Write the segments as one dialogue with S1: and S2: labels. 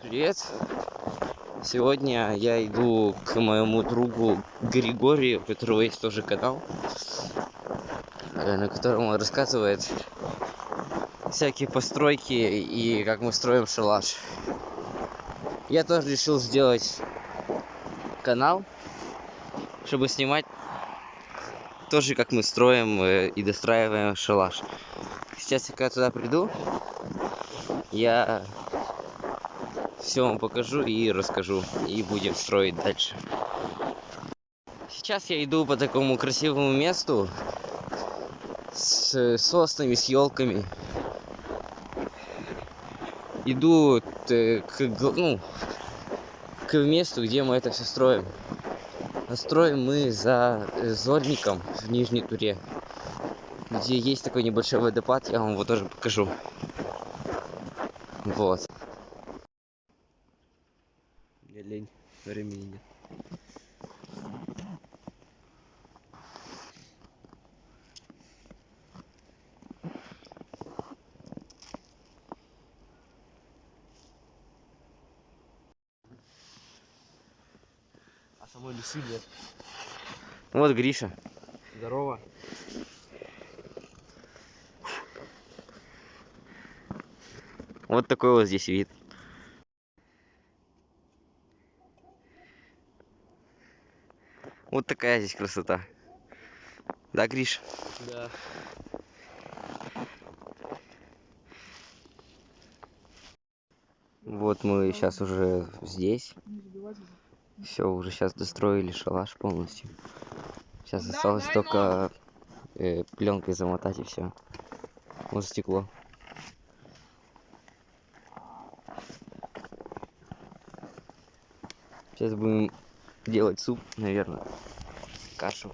S1: Привет! Сегодня я иду к моему другу Григорию, у которого есть тоже канал, на котором он рассказывает всякие постройки и как мы строим шалаш. Я тоже решил сделать канал, чтобы снимать тоже, как мы строим и достраиваем шалаш. Сейчас, когда туда приду, я все вам покажу и расскажу, и будем строить дальше. Сейчас я иду по такому красивому месту с соснами, с елками. Иду к месту, где мы это все строим. А строим мы за Зорником в Нижней Туре, где есть такой небольшой водопад, я вам его тоже покажу. Вот. Мне лень, времени нет.
S2: А самой лисы нет.
S1: Вот Гриша.
S2: Здорово.
S1: Вот такой вот здесь вид. Вот такая здесь красота. Да, Гриш?
S2: Да.
S1: Вот мы сейчас уже здесь. Все, уже сейчас достроили шалаш полностью. Сейчас осталось только пленкой замотать и все. Вот стекло. Сейчас будем делать суп, наверное. Кашу.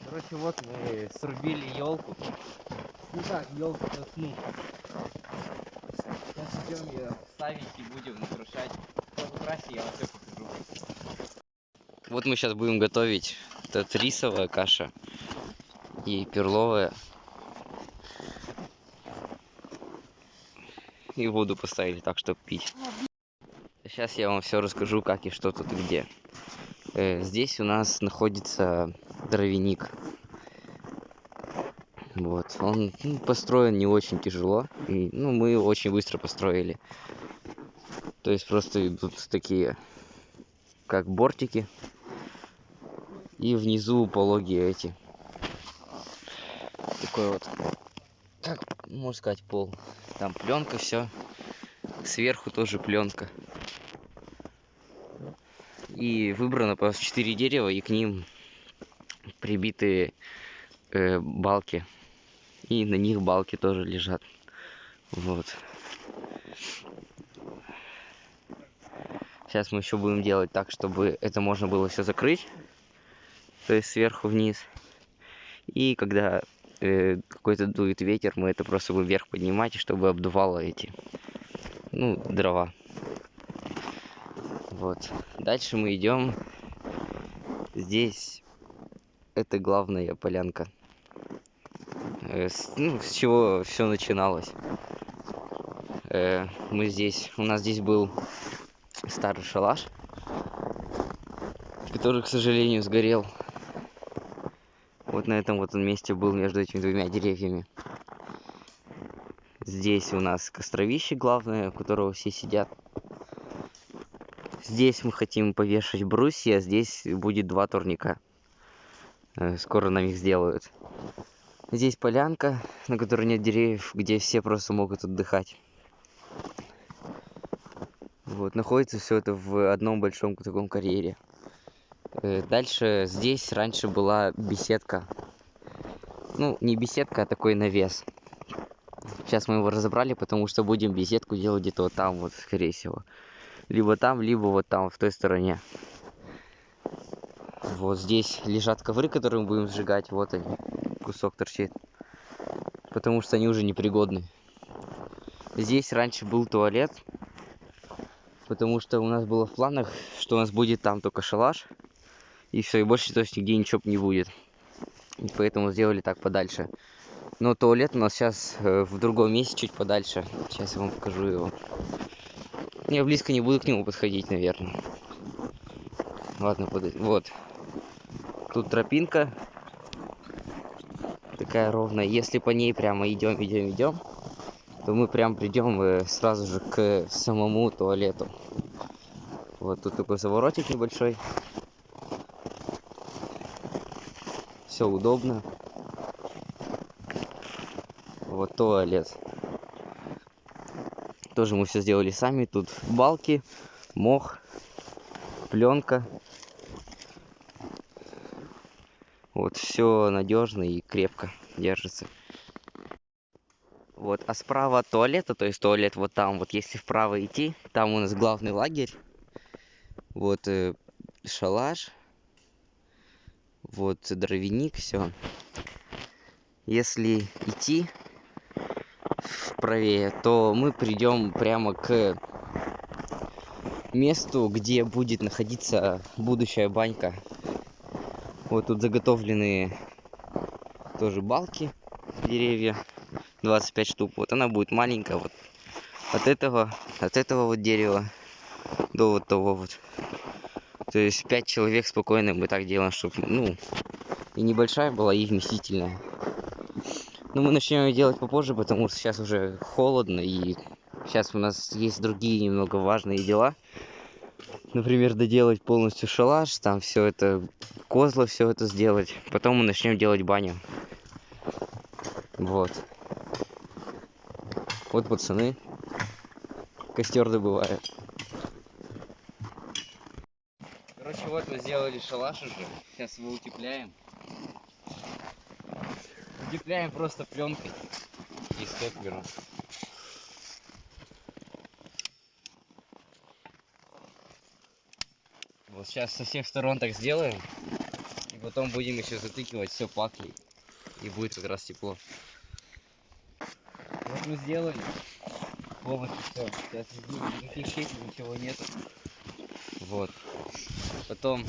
S1: Короче, вот мы срубили елку. Ну как, елку ну. Сейчас идем ее ставить и будем украшать. В украсе я вам все покажу. Вот мы сейчас будем готовить. Это рисовая каша и перловая. И воду поставили так, чтобы пить. Сейчас я вам все расскажу, как и что тут и где. Здесь у нас находится дровяник. Вот, он построен не очень тяжело, и мы его очень быстро построили. То есть просто идут такие, как бортики, и внизу пологие эти. Такой вот, как можно сказать, пол. Там пленка, все. Сверху тоже пленка. И выбрано по 4 дерева, и к ним прибиты балки. И на них балки тоже лежат. Вот. Сейчас мы еще будем делать так, чтобы это можно было все закрыть. То есть сверху вниз. И когда какой-то дует ветер, мы это просто будем вверх поднимать, чтобы обдувало эти, дрова. Вот. Дальше мы идем. Здесь это главная полянка. С чего все начиналось. У нас здесь был старый шалаш, который, к сожалению, сгорел. Вот на этом вот он месте был между этими двумя деревьями. Здесь у нас костровище главное, у которого все сидят. Здесь мы хотим повешать брусья, здесь будет 2 турника. Скоро нам их сделают. Здесь полянка, на которой нет деревьев, где все просто могут отдыхать. Вот, находится все это в одном большом таком карьере. Дальше здесь раньше была беседка. Не беседка, а такой навес. Сейчас мы его разобрали, потому что будем беседку делать где-то вот там, вот, скорее всего. Либо там, либо вот там, в той стороне. Вот здесь лежат ковры, которые мы будем сжигать. Вот они, кусок торчит. Потому что они уже непригодны. Здесь раньше был туалет. Потому что у нас было в планах, что у нас будет там только шалаш. И все, и больше то есть нигде ничего не будет. И поэтому сделали так подальше. Но туалет у нас сейчас в другом месте, чуть подальше. Сейчас я вам покажу его. Я близко не буду к нему подходить, наверное. Ладно, вот. Тут тропинка. Такая ровная. Если по ней прямо идем, то мы прям придем сразу же к самому туалету. Вот тут такой заворотик небольшой. Все удобно. Вот туалет. Тоже мы все сделали сами. Тут балки, мох, пленка. Вот все надежно и крепко держится. Вот, а справа от туалета, то есть туалет вот там, вот если вправо идти, там у нас главный лагерь. Вот шалаш. Вот дровяник, все. Если идти вправее, то мы придем прямо к месту, где будет находиться будущая банька. Вот тут заготовлены тоже балки, деревья, 25 штук. Вот она будет маленькая, вот от этого вот дерева до вот того вот. То есть 5 человек спокойно мы так делаем, чтобы, ну, и небольшая была, и вместительная. Но мы начнем ее делать попозже, потому что сейчас уже холодно, и сейчас у нас есть другие немного важные дела. Например, доделать полностью шалаш, там все это, козлы все это сделать. Потом мы начнем делать баню. Вот. Вот пацаны. Костер добывают. Короче, вот мы сделали шалаш уже. Сейчас его утепляем. Утепляем просто пленкой и степлером. Вот сейчас со всех сторон так сделаем. И потом будем еще затыкивать все паклей. И будет как раз тепло. Вот мы сделали. Полностью все. Сейчас никаких щелей, ничего нету. Вот. Потом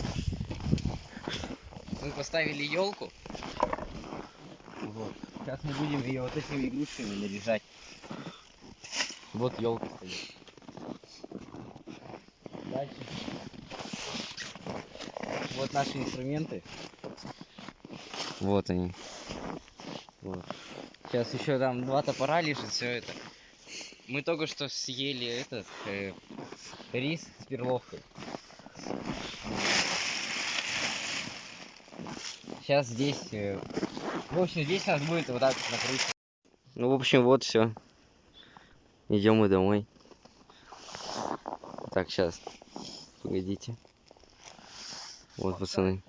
S1: мы поставили елку. Вот. Сейчас мы будем ее вот этими игрушками наряжать. Вот елка стоит. Дальше. Вот наши инструменты. Вот они. Вот. Сейчас еще там 2 топора лежит, все это. Мы только что съели этот рис с перловкой. Сейчас здесь, в общем, здесь у нас будет вот так накрыть. Ну, в общем, вот все. Идем мы домой. Так, сейчас. Погодите. Вот, пацаны.